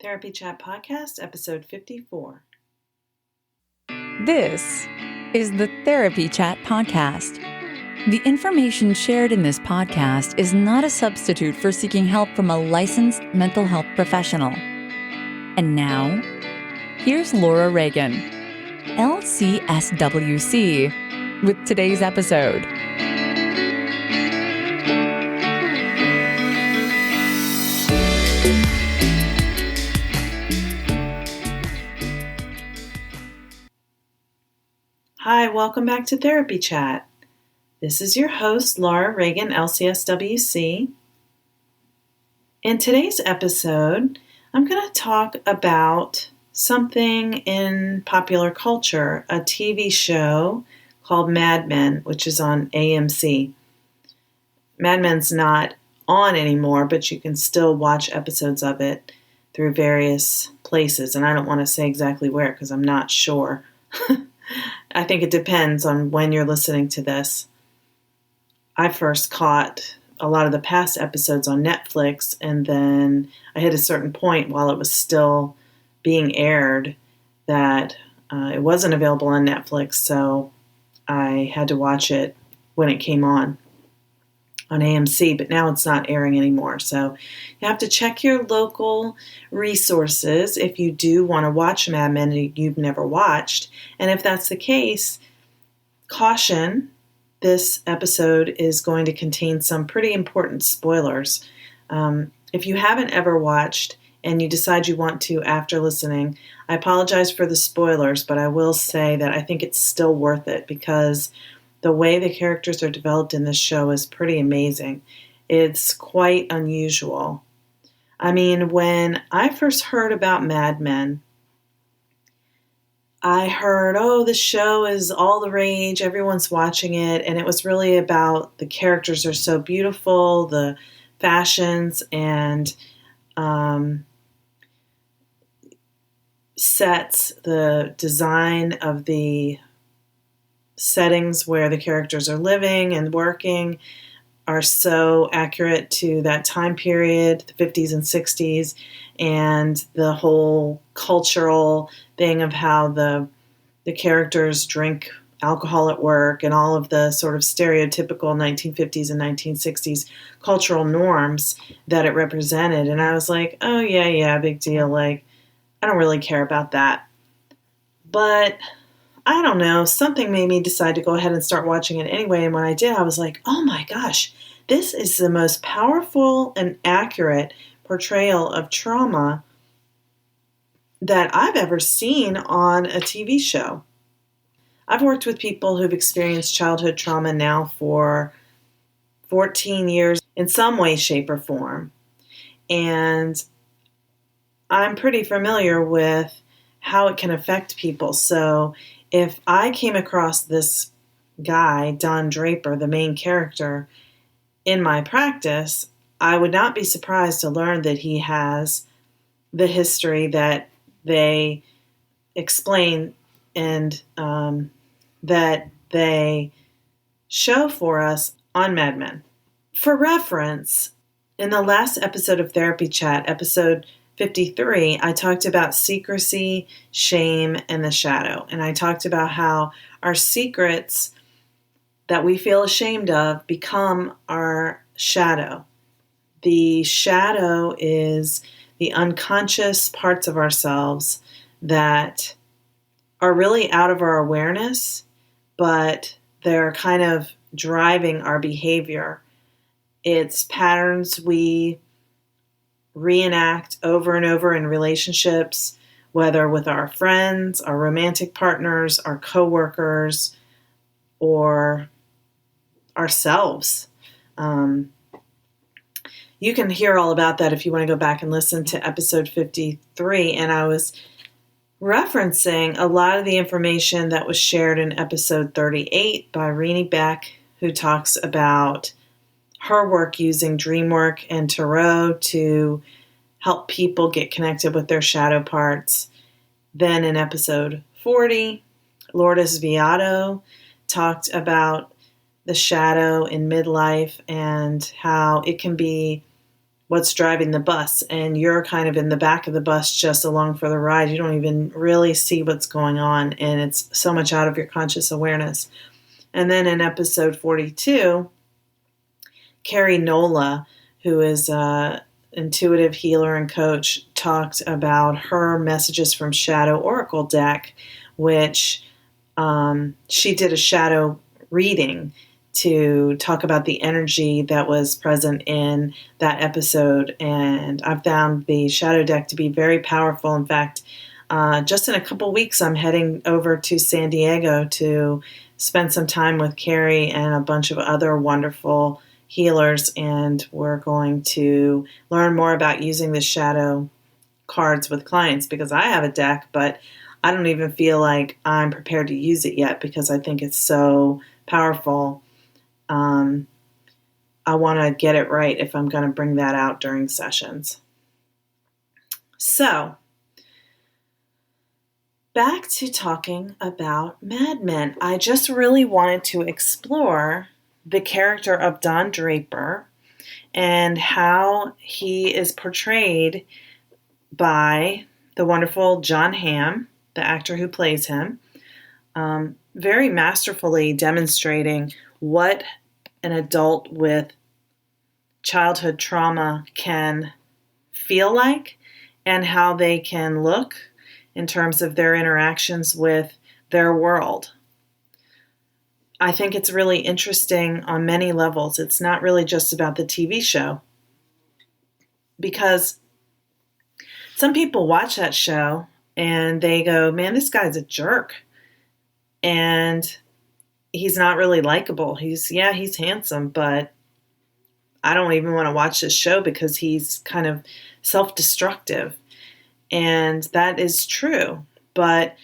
Therapy Chat Podcast, episode 54. This is the Therapy Chat Podcast. The information shared in this podcast is not a substitute for seeking help from a licensed mental health professional. And now, here's Laura Reagan, LCSW-C, with today's episode. Hi, welcome back to Therapy Chat. This is your host, Laura Reagan, LCSW-C. In today's episode, I'm going to talk about something in popular culture, a TV show called Mad Men, which is on AMC. Mad Men's not on anymore, but you can still watch episodes of it through various places, and I don't want to say exactly where because I'm not sure. I think it depends on when you're listening to this. I first caught a lot of the past episodes on Netflix, and then I hit a certain point while it was still being aired that it wasn't available on Netflix, so I had to watch it when it came on AMC, but now it's not airing anymore. So you have to check your local resources if you do want to watch Mad Men that you've never watched. And if that's the case, caution, this episode is going to contain some pretty important spoilers. If you haven't ever watched and you decide you want to after listening, I apologize for the spoilers, but I will say that I think it's still worth it because the way the characters are developed in this show is pretty amazing. It's quite unusual. I mean, when I first heard about Mad Men, I heard, the show is all the rage, everyone's watching it, and it was really about the characters are so beautiful, the fashions and sets, the design of the settings where the characters are living and working are so accurate to that time period, the 50s and 60s, and the whole cultural thing of how the characters drink alcohol at work and all of the sort of stereotypical 1950s and 1960s cultural norms that it represented. And I was like, oh, yeah, big deal. Like, I don't really care about that. But I don't know, something made me decide to go ahead and start watching it anyway. And when I did, I was like, oh my gosh, this is the most powerful and accurate portrayal of trauma that I've ever seen on a TV show. I've worked with people who've experienced childhood trauma now for 14 years in some way, shape, or form. And I'm pretty familiar with how it can affect people. So if I came across this guy, Don Draper, the main character, in my practice, I would not be surprised to learn that he has the history that they explain and that they show for us on Mad Men. For reference, in the last episode of Therapy Chat, episode 53, I talked about secrecy, shame, and the shadow. And I talked about how our secrets that we feel ashamed of become our shadow. The shadow is the unconscious parts of ourselves that are really out of our awareness, but they're kind of driving our behavior. It's patterns we reenact over and over in relationships, whether with our friends, our romantic partners, our coworkers, or ourselves. You can hear all about that if you want to go back and listen to episode 53. And I was referencing a lot of the information that was shared in episode 38 by Renee Beck, who talks about her work using dream work and tarot to help people get connected with their shadow parts. Then in episode 40, Lourdes Viado talked about the shadow in midlife and how it can be what's driving the bus, and you're kind of in the back of the bus just along for the ride. You don't even really see what's going on, and it's so much out of your conscious awareness. And then in episode 42, Carrie Nola, who is an intuitive healer and coach, talked about her Messages from Shadow Oracle deck, which she did a shadow reading to talk about the energy that was present in that episode. And I've found the shadow deck to be very powerful. In fact, just in a couple weeks, I'm heading over to San Diego to spend some time with Carrie and a bunch of other wonderful healers, and we're going to learn more about using the shadow cards with clients, because I have a deck, but I don't even feel like I'm prepared to use it yet because I think it's so powerful. I want to get it right if I'm going to bring that out during sessions. So, back to talking about Mad Men. I just really wanted to explore the character of Don Draper and how he is portrayed by the wonderful Jon Hamm, the actor who plays him, very masterfully demonstrating what an adult with childhood trauma can feel like and how they can look in terms of their interactions with their world. I think it's really interesting on many levels. It's not really just about the TV show, because some people watch that show and they go, man, this guy's a jerk. And he's not really likable. He's handsome, but I don't even want to watch this show because he's kind of self-destructive. And that is true. But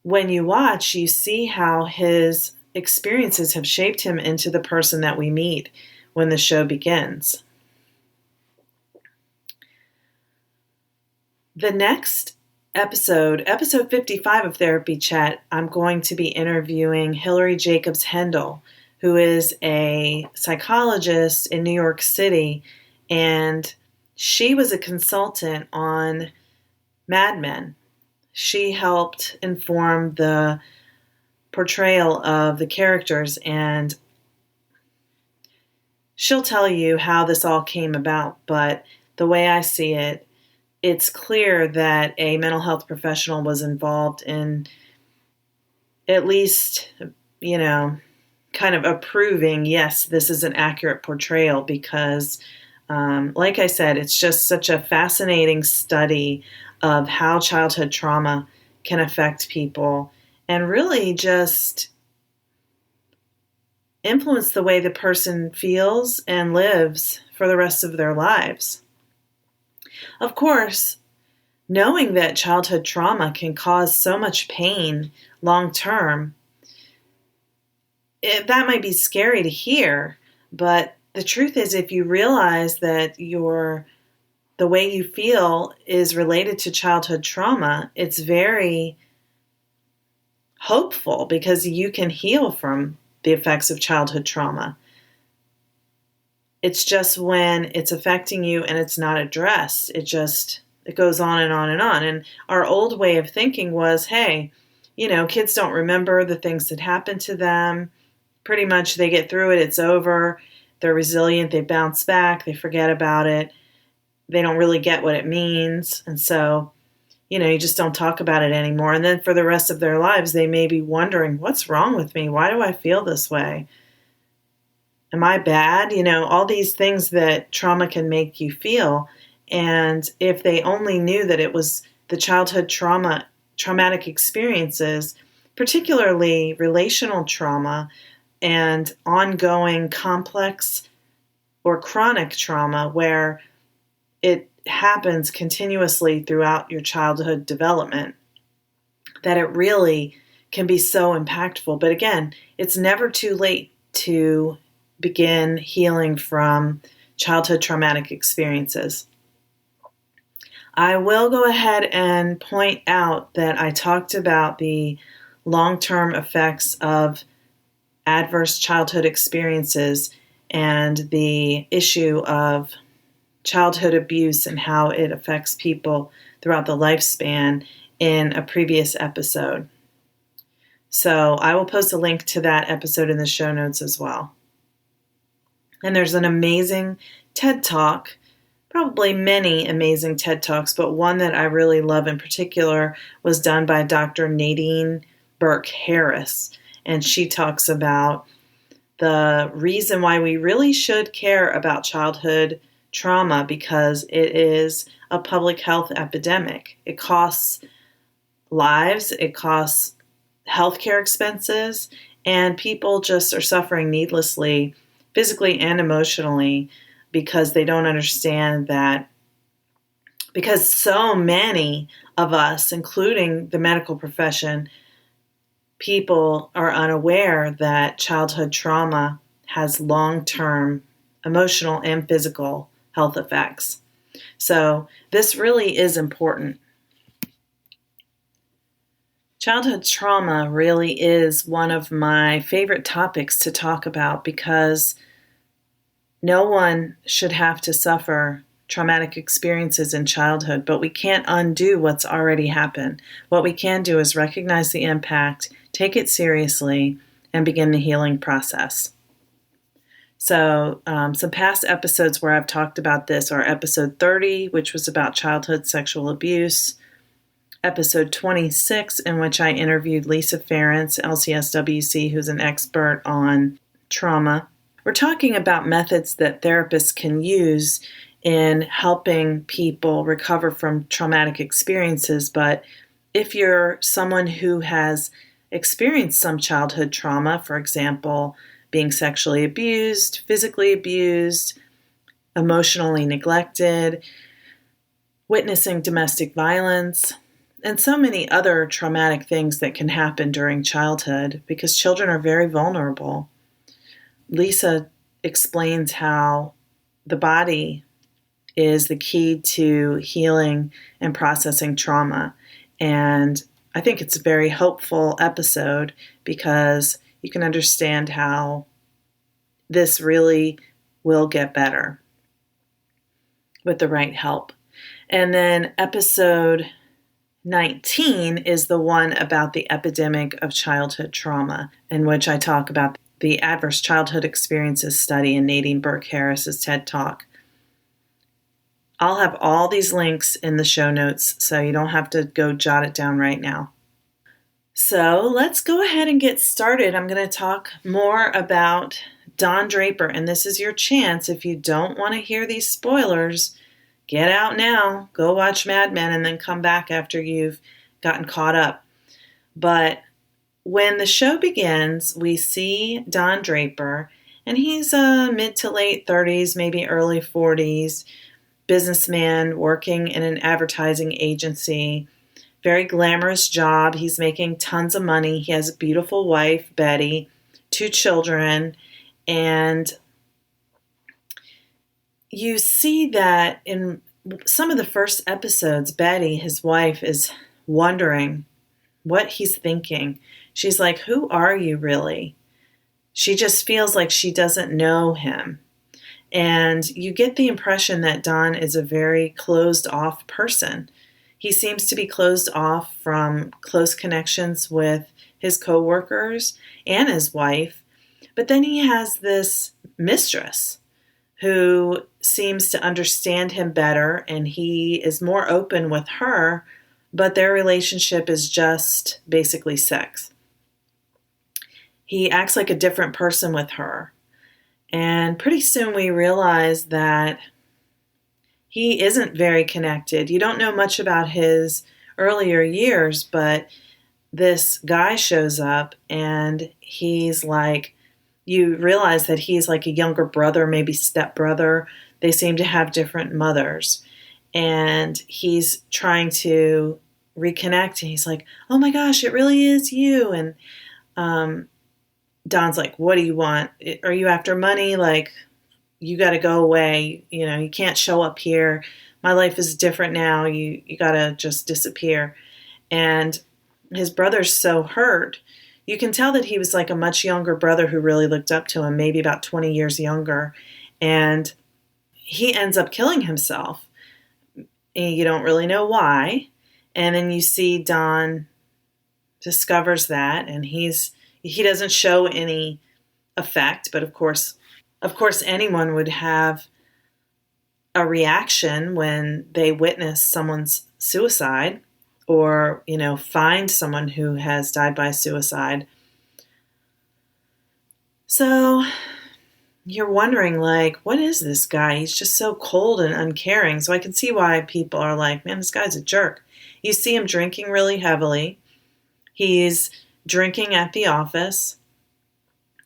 when you watch, you see how his experiences have shaped him into the person that we meet when the show begins. The next episode 55 of Therapy Chat, I'm going to be interviewing Hillary Jacobs Hendel, who is a psychologist in New York City, and she was a consultant on Mad Men. She helped inform the portrayal of the characters, and she'll tell you how this all came about, but the way I see it, it's clear that a mental health professional was involved in at least, kind of approving, yes, this is an accurate portrayal, because, like I said, it's just such a fascinating study of how childhood trauma can affect people and really just influence the way the person feels and lives for the rest of their lives. Of course, knowing that childhood trauma can cause so much pain long term, that might be scary to hear, but the truth is, if you realize that the way you feel is related to childhood trauma, it's very hopeful because you can heal from the effects of childhood trauma. It's just when it's affecting you and it's not addressed, it goes on and on and on. And our old way of thinking was, hey, kids don't remember the things that happened to them. Pretty much they get through it, it's over. They're resilient, they bounce back, they forget about it. They don't really get what it means. And so, you just don't talk about it anymore. And then for the rest of their lives, they may be wondering, what's wrong with me? Why do I feel this way? Am I bad? All these things that trauma can make you feel. And if they only knew that it was the childhood traumatic experiences, particularly relational trauma and ongoing complex or chronic trauma where it happens continuously throughout your childhood development, that it really can be so impactful. But again, it's never too late to begin healing from childhood traumatic experiences. I will go ahead and point out that I talked about the long-term effects of adverse childhood experiences and the issue of childhood abuse and how it affects people throughout the lifespan in a previous episode. So I will post a link to that episode in the show notes as well. And there's an amazing TED Talk, probably many amazing TED Talks, but one that I really love in particular was done by Dr. Nadine Burke-Harris. And she talks about the reason why we really should care about childhood trauma, because it is a public health epidemic. It costs lives, it costs healthcare expenses, and people just are suffering needlessly, physically and emotionally, because they don't understand that, because so many of us, including the medical profession, people are unaware that childhood trauma has long-term emotional and physical health effects. So this really is important. Childhood trauma really is one of my favorite topics to talk about, because no one should have to suffer traumatic experiences in childhood, but we can't undo what's already happened. What we can do is recognize the impact, take it seriously, and begin the healing process. So some past episodes where I've talked about this are episode 30, which was about childhood sexual abuse, episode 26, in which I interviewed Lisa Ferrance, LCSW-C, who's an expert on trauma. We're talking about methods that therapists can use in helping people recover from traumatic experiences. But if you're someone who has experienced some childhood trauma, for example, being sexually abused, physically abused, emotionally neglected, witnessing domestic violence, and so many other traumatic things that can happen during childhood, because children are very vulnerable. Lisa explains how the body is the key to healing and processing trauma. And I think it's a very hopeful episode, because you can understand how this really will get better with the right help. And then episode 19 is the one about the epidemic of childhood trauma, in which I talk about the Adverse Childhood Experiences study in Nadine Burke-Harris's TED Talk. I'll have all these links in the show notes, so you don't have to go jot it down right now. So let's go ahead and get started. I'm going to talk more about Don Draper, and this is your chance. If you don't want to hear these spoilers, get out now, go watch Mad Men, and then come back after you've gotten caught up. But when the show begins, we see Don Draper, and he's a mid to late 30s, maybe early 40s, businessman working in an advertising agency. Very glamorous job. He's making tons of money. He has a beautiful wife, Betty, 2 children, and you see that in some of the first episodes, Betty, his wife, is wondering what he's thinking. She's like, "Who are you really?" She just feels like she doesn't know him. And you get the impression that Don is a very closed-off person. He seems to be closed off from close connections with his coworkers and his wife. But then he has this mistress who seems to understand him better, and he is more open with her, but their relationship is just basically sex. He acts like a different person with her. And pretty soon we realize that he isn't very connected. You don't know much about his earlier years, but this guy shows up and he's like, you realize that he's like a younger brother, maybe stepbrother. They seem to have different mothers. And he's trying to reconnect. And he's like, "Oh my gosh, it really is you." And Don's like, "What do you want? Are you after money? Like, you got to go away. You know, you can't show up here. My life is different now. You got to just disappear." And his brother's so hurt. You can tell that he was like a much younger brother who really looked up to him, maybe about 20 years younger. And he ends up killing himself. And you don't really know why. And then you see Don discovers that, and he doesn't show any effect, but of course anyone would have a reaction when they witness someone's suicide or, find someone who has died by suicide. So you're wondering, what is this guy? He's just so cold and uncaring. So I can see why people are like, man, this guy's a jerk. You see him drinking really heavily. He's drinking at the office,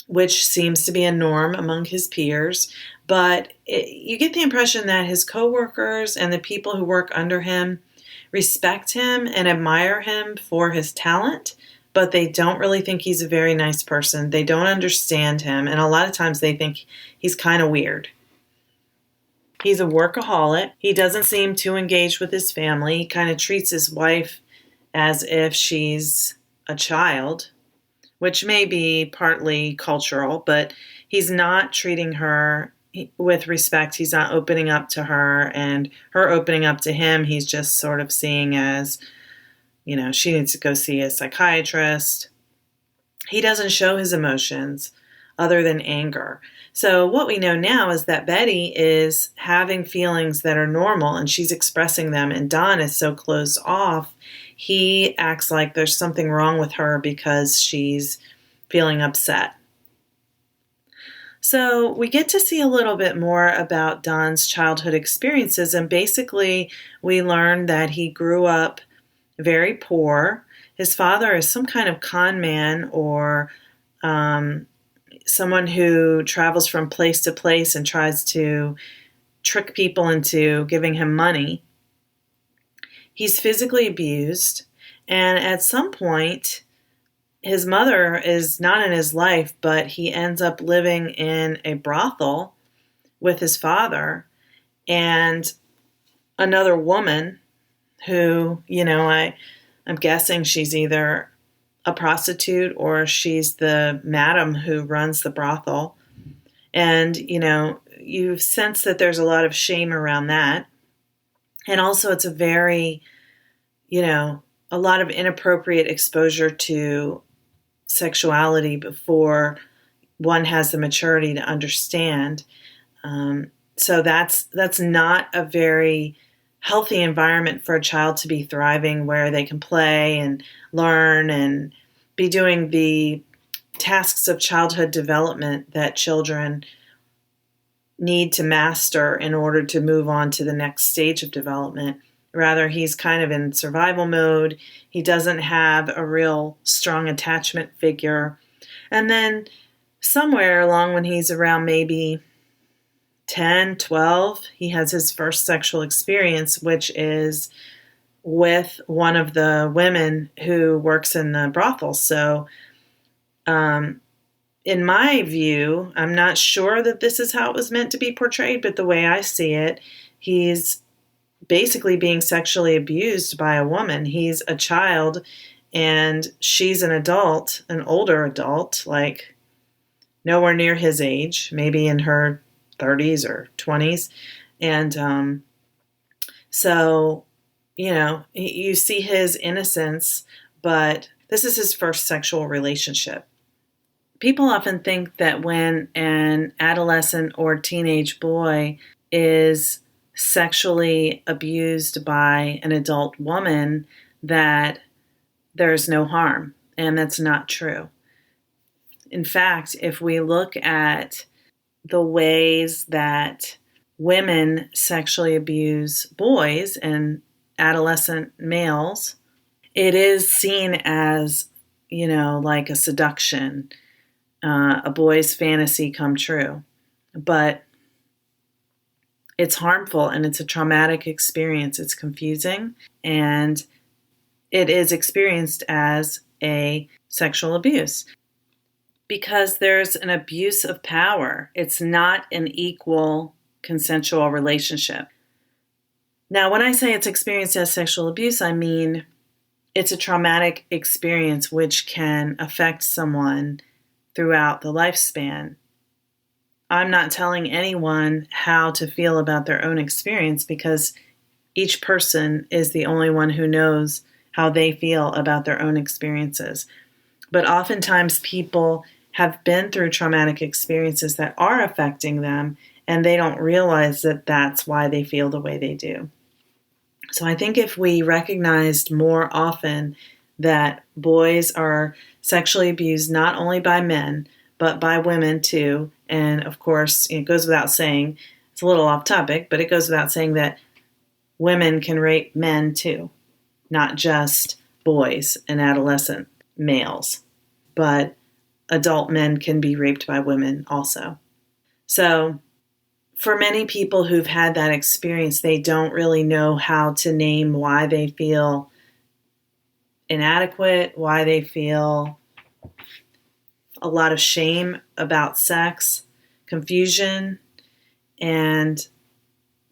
which seems to be a norm among his peers. But you get the impression that his coworkers and the people who work under him respect him and admire him for his talent, but they don't really think he's a very nice person. They don't understand him, and a lot of times they think he's kind of weird. He's a workaholic. He doesn't seem too engaged with his family. He kind of treats his wife as if she's a child, which may be partly cultural, but he's not treating her with respect. He's not opening up to her, and her opening up to him, he's just sort of seeing as, she needs to go see a psychiatrist. He doesn't show his emotions other than anger. So what we know now is that Betty is having feelings that are normal, and she's expressing them, and Don is so closed off, he acts like there's something wrong with her because she's feeling upset. So we get to see a little bit more about Don's childhood experiences, and basically we learn that he grew up very poor. His father is some kind of con man or someone who travels from place to place and tries to trick people into giving him money. He's physically abused, and at some point, his mother is not in his life, but he ends up living in a brothel with his father and another woman who, I'm guessing she's either a prostitute or she's the madam who runs the brothel. And, you sense that there's a lot of shame around that. And also it's a very, a lot of inappropriate exposure to sexuality before one has the maturity to understand. So that's not a very healthy environment for a child to be thriving, where they can play and learn and be doing the tasks of childhood development that children need to master in order to move on to the next stage of development. Rather, he's kind of in survival mode. He doesn't have a real strong attachment figure. And then somewhere along when he's around maybe 10, 12, he has his first sexual experience, which is with one of the women who works in the brothel. So, in my view, I'm not sure that this is how it was meant to be portrayed, but the way I see it, he's basically being sexually abused by a woman. He's a child and she's an adult, an older adult, like nowhere near his age, maybe in her 30s or 20s. And so, you see his innocence, but this is his first sexual relationship. People often think that when an adolescent or teenage boy is sexually abused by an adult woman, that there's no harm, and that's not true. In fact, if we look at the ways that women sexually abuse boys and adolescent males, it is seen as, like a seduction, a boy's fantasy come true. But it's harmful and it's a traumatic experience. It's confusing, and it is experienced as a sexual abuse because there's an abuse of power. It's not an equal consensual relationship. Now, when I say it's experienced as sexual abuse, I mean it's a traumatic experience which can affect someone throughout the lifespan. I'm not telling anyone how to feel about their own experience because each person is the only one who knows how they feel about their own experiences. But oftentimes people have been through traumatic experiences that are affecting them, and they don't realize that that's why they feel the way they do. So I think if we recognized more often that boys are sexually abused not only by men, but by women too, and of course, it goes without saying, it's a little off topic, but it goes without saying that women can rape men too, not just boys and adolescent males, but adult men can be raped by women also. So for many people who've had that experience, they don't really know how to name why they feel inadequate, why they feel a lot of shame about sex, confusion, and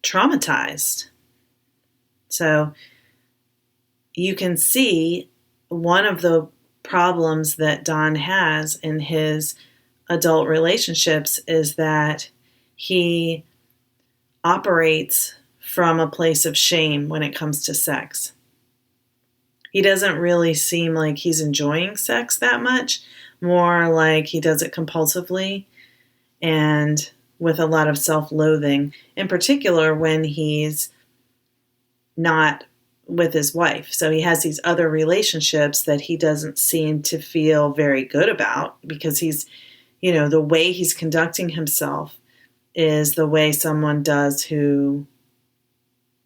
traumatized. So you can see one of the problems that Don has in his adult relationships is that he operates from a place of shame when it comes to sex. He doesn't really seem like he's enjoying sex that much, more like he does it compulsively and with a lot of self-loathing, in particular when he's not with his wife. So he has these other relationships that he doesn't seem to feel very good about because he's, the way he's conducting himself is the way someone does who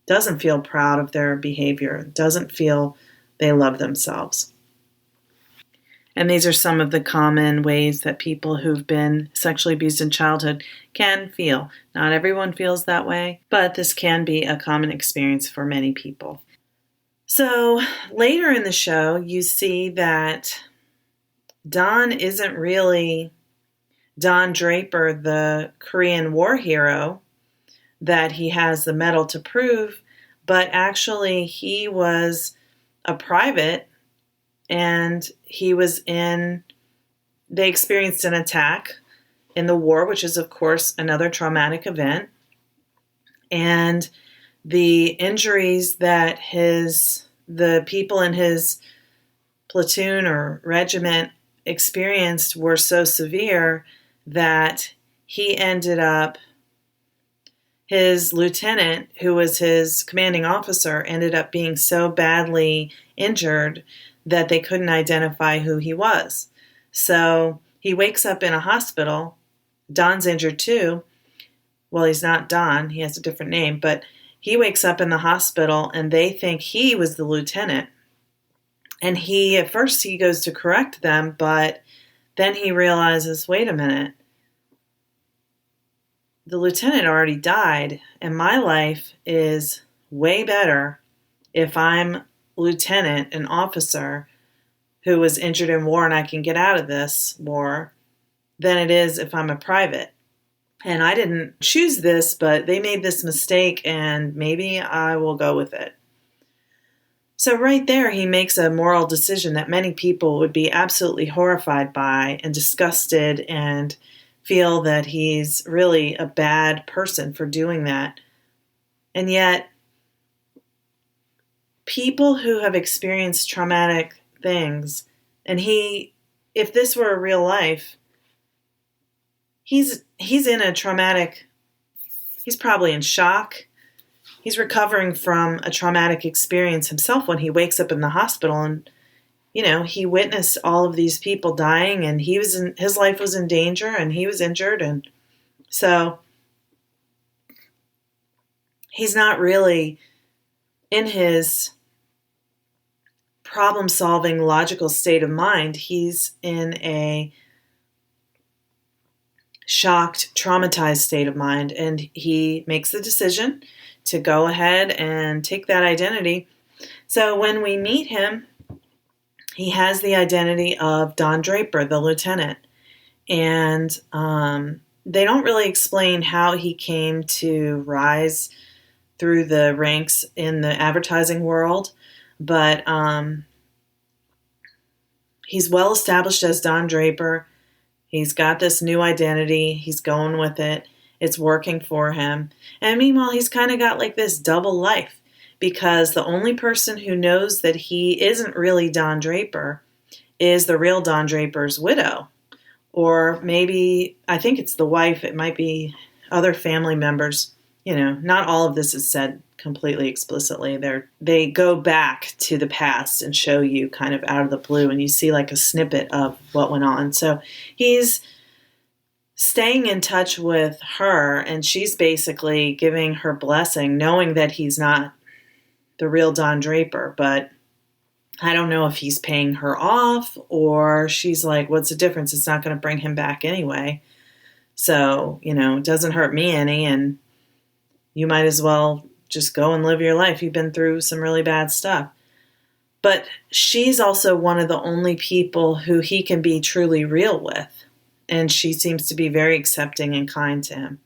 doesn't feel proud of their behavior, doesn't feel they love themselves. And these are some of the common ways that people who've been sexually abused in childhood can feel. Not everyone feels that way, but this can be a common experience for many people. So later in the show, you see that Don isn't really Don Draper, the Korean war hero, that he has the medal to prove, but actually he was a private and they experienced an attack in the war, which is, of course, another traumatic event. And the injuries that the people in his platoon or regiment experienced were so severe that he ended up, his lieutenant, who was his commanding officer, ended up being so badly injured that they couldn't identify who he was. So he wakes up in a hospital. Don's injured too. Well, he's not Don. He has a different name, but he wakes up in the hospital and they think he was the lieutenant. And at first he goes to correct them, but then he realizes, wait a minute, the lieutenant already died, and my life is way better if I'm lieutenant, an officer who was injured in war and I can get out of this war, than it is if I'm a private. And I didn't choose this, but they made this mistake and maybe I will go with it. So right there, he makes a moral decision that many people would be absolutely horrified by and disgusted and feel that he's really a bad person for doing that. And yet, people who have experienced traumatic things, and if this were real life, he's in a traumatic, he's probably in shock. He's recovering from a traumatic experience himself when he wakes up in the hospital and, he witnessed all of these people dying and his life was in danger and he was injured. And so he's not really in his problem-solving, logical state of mind. He's in a shocked, traumatized state of mind, and he makes the decision to go ahead and take that identity. So when we meet him, he has the identity of Don Draper, the lieutenant, and they don't really explain how he came to rise through the ranks in the advertising world, but he's well established as Don Draper. He's got this new identity. He's going with it. It's working for him. And meanwhile, he's kind of got like this double life, because the only person who knows that he isn't really Don Draper is the real Don Draper's widow. Or maybe, I think it's the wife. It might be other family members. Not all of this is said completely explicitly. They go back to the past and show you kind of out of the blue, and you see like a snippet of what went on. So he's staying in touch with her, and she's basically giving her blessing, knowing that he's not the real Don Draper. But I don't know if he's paying her off, or she's like, what's the difference? It's not going to bring him back anyway. So, it doesn't hurt me any, and you might as well just go and live your life. You've been through some really bad stuff. But she's also one of the only people who he can be truly real with. And she seems to be very accepting and kind to him.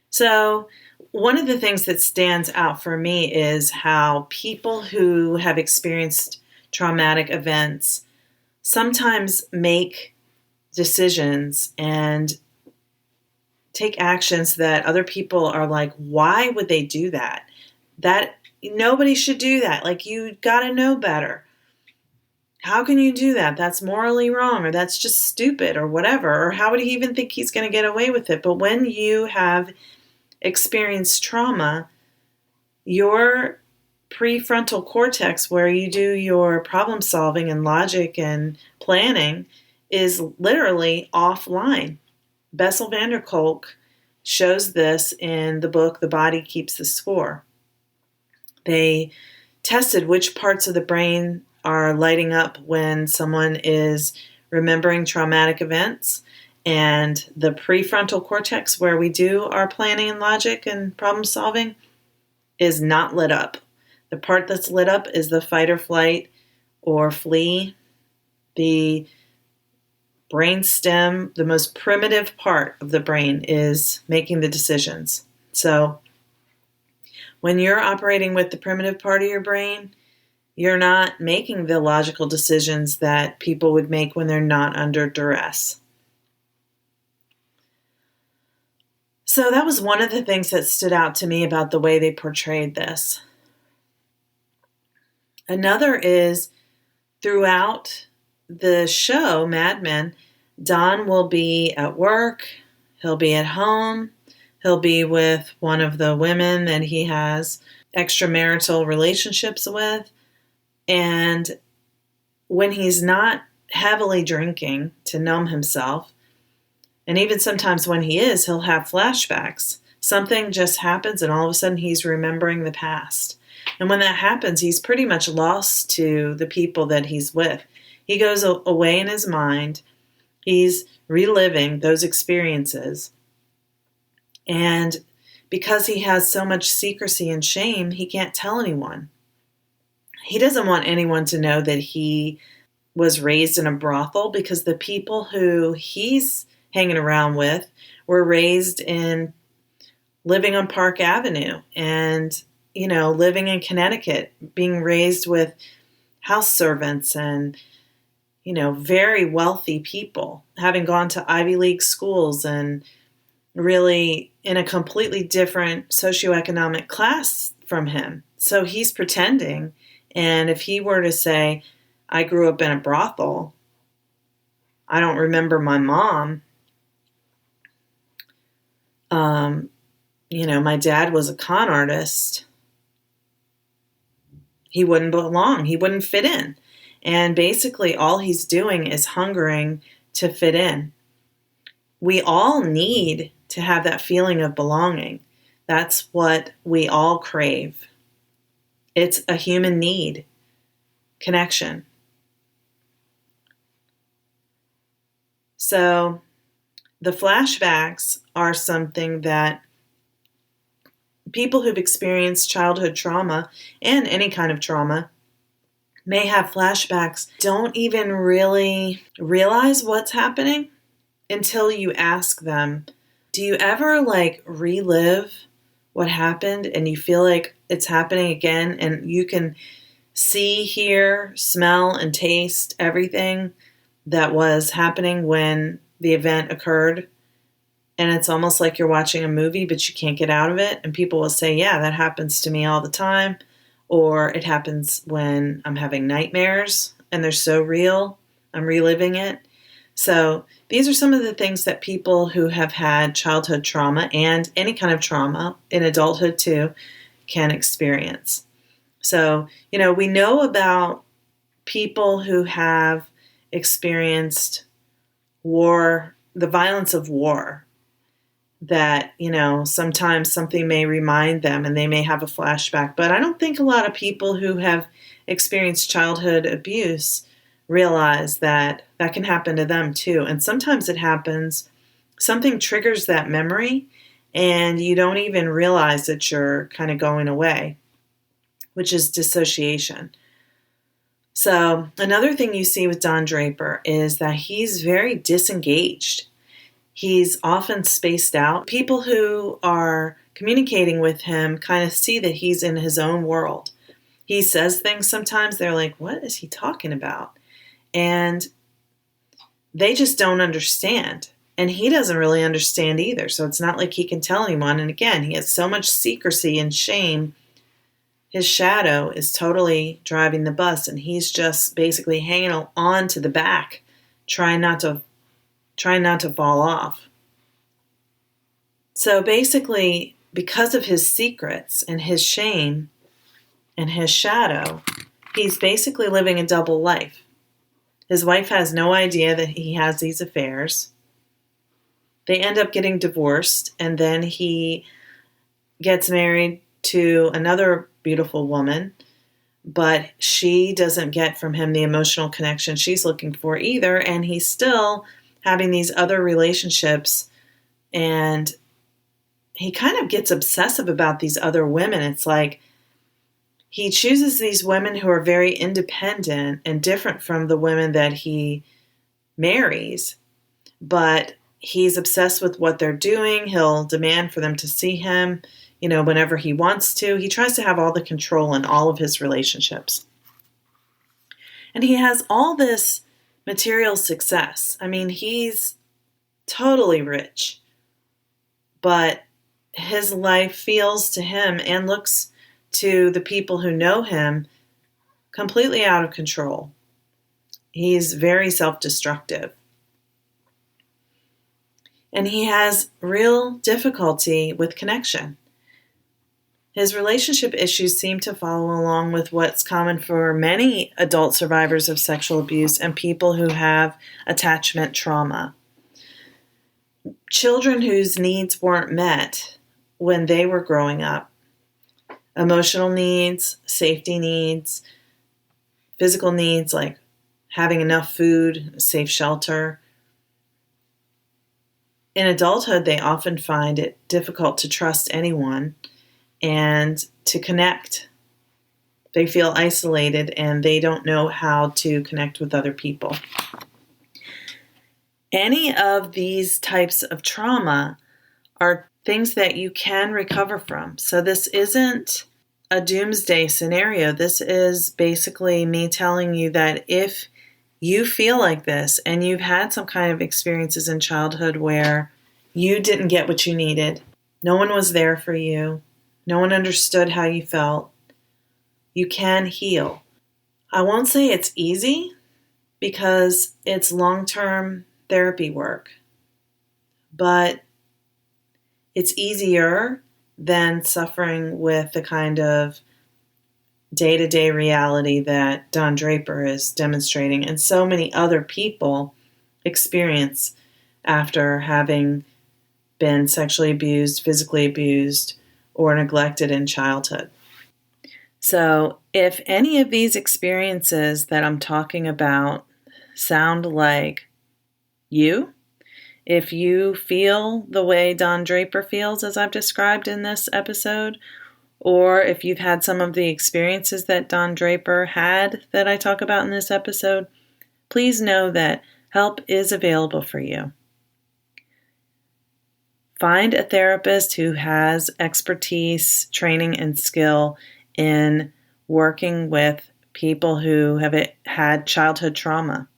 So one of the things that stands out for me is how people who have experienced traumatic events sometimes make decisions and take actions that other people are like, why would they do that? That nobody should do that. Like, you got to know better. How can you do that? That's morally wrong, or that's just stupid, or whatever. Or how would he even think he's going to get away with it? But when you have experienced trauma, your prefrontal cortex, where you do your problem solving and logic and planning, is literally offline. Bessel van der Kolk shows this in the book, The Body Keeps the Score. They tested which parts of the brain are lighting up when someone is remembering traumatic events, and the prefrontal cortex, where we do our planning and logic and problem solving, is not lit up. The part that's lit up is the fight or flight or flee. The brainstem, the most primitive part of the brain, is making the decisions. So when you're operating with the primitive part of your brain, you're not making the logical decisions that people would make when they're not under duress. So that was one of the things that stood out to me about the way they portrayed this. Another is, throughout the show, Mad Men, Don will be at work, he'll be at home, he'll be with one of the women that he has extramarital relationships with, and when he's not heavily drinking to numb himself, and even sometimes when he is, he'll have flashbacks. Something just happens and all of a sudden he's remembering the past. And when that happens, he's pretty much lost to the people that he's with. He goes away in his mind. He's reliving those experiences. And because he has so much secrecy and shame, he can't tell anyone. He doesn't want anyone to know that he was raised in a brothel, because the people who he's hanging around with were raised in living on Park Avenue and, living in Connecticut, being raised with house servants and, very wealthy people, having gone to Ivy League schools and really in a completely different socioeconomic class from him. So he's pretending. And if he were to say, I grew up in a brothel, I don't remember my mom, my dad was a con artist, he wouldn't belong. He wouldn't fit in. And basically all he's doing is hungering to fit in. We all need to have that feeling of belonging. That's what we all crave. It's a human need, connection. So the flashbacks are something that people who've experienced childhood trauma and any kind of trauma may have flashbacks, don't even really realize what's happening until you ask them, do you ever relive what happened and you feel like it's happening again, and you can see, hear, smell, and taste everything that was happening when the event occurred, and it's almost like you're watching a movie, but you can't get out of it. And people will say, yeah, that happens to me all the time. Or it happens when I'm having nightmares and they're so real, I'm reliving it. So these are some of the things that people who have had childhood trauma and any kind of trauma in adulthood too can experience. So, we know about people who have experienced war, the violence of war, that, sometimes something may remind them and they may have a flashback. But I don't think a lot of people who have experienced childhood abuse realize that that can happen to them too. And sometimes it happens, something triggers that memory and you don't even realize that you're kind of going away, which is dissociation. So another thing you see with Don Draper is that he's very disengaged. He's often spaced out. People who are communicating with him kind of see that he's in his own world. He says things sometimes, they're like, what is he talking about? And they just don't understand. And he doesn't really understand either. So it's not like he can tell anyone. And again, he has so much secrecy and shame. His shadow is totally driving the bus. And he's just basically hanging on to the back, trying not to fall off. So basically, because of his secrets and his shame and his shadow, he's basically living a double life. His wife has no idea that he has these affairs. They end up getting divorced, and then he gets married to another beautiful woman, but she doesn't get from him the emotional connection she's looking for either, and he's still having these other relationships, and he kind of gets obsessive about these other women. It's like he chooses these women who are very independent and different from the women that he marries, but he's obsessed with what they're doing. He'll demand for them to see him, whenever he wants to. He tries to have all the control in all of his relationships. And he has all this material success. I mean, he's totally rich, but his life feels to him and looks to the people who know him completely out of control. He's very self-destructive. And he has real difficulty with connection. His relationship issues seem to follow along with what's common for many adult survivors of sexual abuse and people who have attachment trauma. Children whose needs weren't met when they were growing up, emotional needs, safety needs, physical needs like having enough food, safe shelter. In adulthood, they often find it difficult to trust anyone and to connect. They feel isolated and they don't know how to connect with other people. Any of these types of trauma are things that you can recover from. So this isn't a doomsday scenario. This is basically me telling you that if you feel like this and you've had some kind of experiences in childhood where you didn't get what you needed, no one was there for you, no one understood how you felt, you can heal. I won't say it's easy because it's long-term therapy work, but it's easier than suffering with the kind of day-to-day reality that Don Draper is demonstrating and so many other people experience after having been sexually abused, physically abused, or neglected in childhood. So if any of these experiences that I'm talking about sound like you, if you feel the way Don Draper feels as I've described in this episode, or if you've had some of the experiences that Don Draper had that I talk about in this episode, please know that help is available for you. Find a therapist who has expertise, training, and skill in working with people who have had childhood trauma.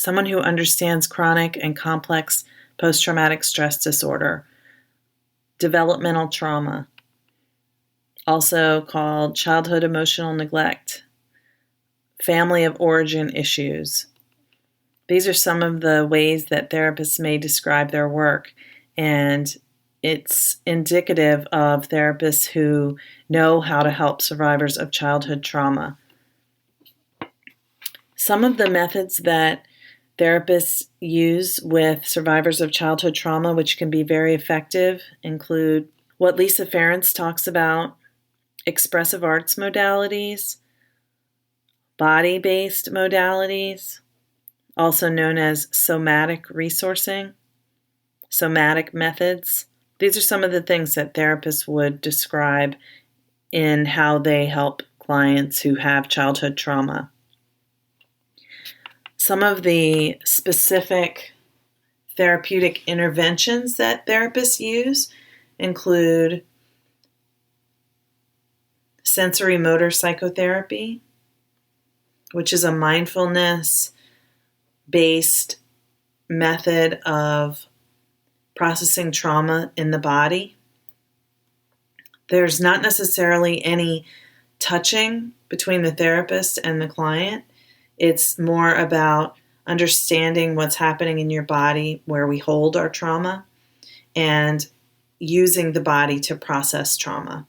someone who understands chronic and complex post-traumatic stress disorder, developmental trauma, also called childhood emotional neglect, family of origin issues. These are some of the ways that therapists may describe their work, and it's indicative of therapists who know how to help survivors of childhood trauma. Some of the methods that therapists use with survivors of childhood trauma, which can be very effective, include what Lisa Ferrance talks about: expressive arts modalities, body-based modalities, also known as somatic resourcing, somatic methods. These are some of the things that therapists would describe in how they help clients who have childhood trauma. Some of the specific therapeutic interventions that therapists use include sensory motor psychotherapy, which is a mindfulness-based method of processing trauma in the body. There's not necessarily any touching between the therapist and the client. It's more about understanding what's happening in your body where we hold our trauma and using the body to process trauma.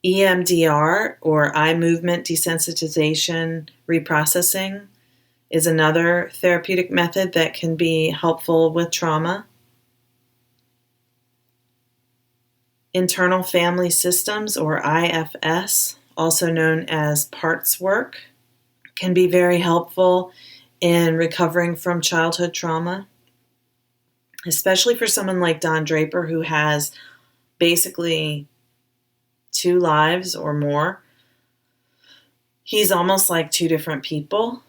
EMDR, or eye movement desensitization reprocessing, is another therapeutic method that can be helpful with trauma. Internal family systems, or IFS, also known as parts work, can be very helpful in recovering from childhood trauma, especially for someone like Don Draper, who has basically 2 lives or more. He's almost like 2 different people.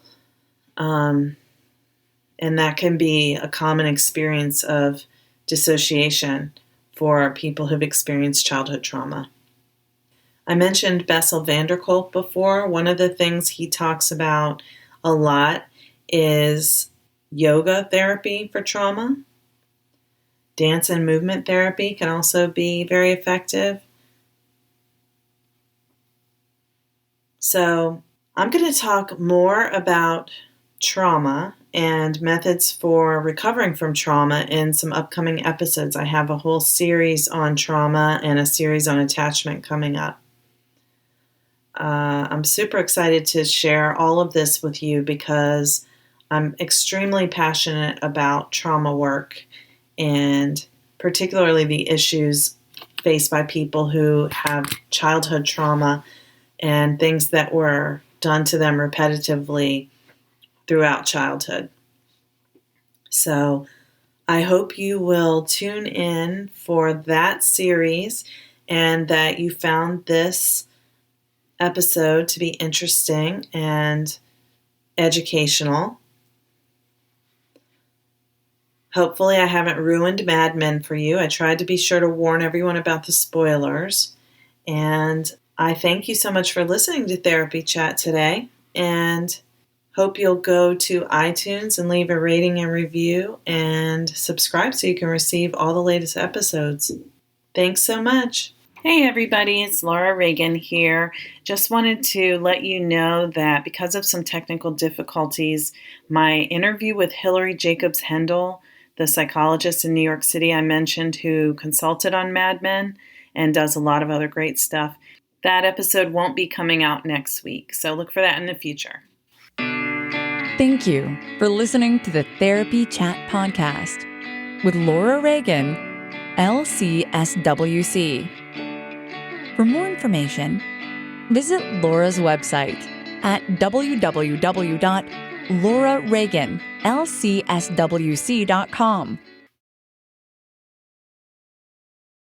And that can be a common experience of dissociation for people who've experienced childhood trauma. I mentioned Bessel van der Kolk before. One of the things he talks about a lot is yoga therapy for trauma. Dance and movement therapy can also be very effective. So I'm going to talk more about trauma and methods for recovering from trauma in some upcoming episodes. I have a whole series on trauma and a series on attachment coming up. I'm super excited to share all of this with you because I'm extremely passionate about trauma work, and particularly the issues faced by people who have childhood trauma and things that were done to them repetitively throughout childhood. So I hope you will tune in for that series and that you found this episode to be interesting and educational. Hopefully I haven't ruined Mad Men for you. I tried to be sure to warn everyone about the spoilers. And I thank you so much for listening to Therapy Chat today, and hope you'll go to iTunes and leave a rating and review and subscribe so you can receive all the latest episodes. Thanks so much. Hey everybody, it's Laura Reagan here. Just wanted to let you know that because of some technical difficulties, my interview with Hillary Jacobs Hendel, the psychologist in New York City I mentioned who consulted on Mad Men and does a lot of other great stuff, that episode won't be coming out next week, so look for that in the future. Thank you for listening to the Therapy Chat Podcast with Laura Reagan, LCSW-C. For more information, visit Laura's website at www.laurareaganlcswc.com.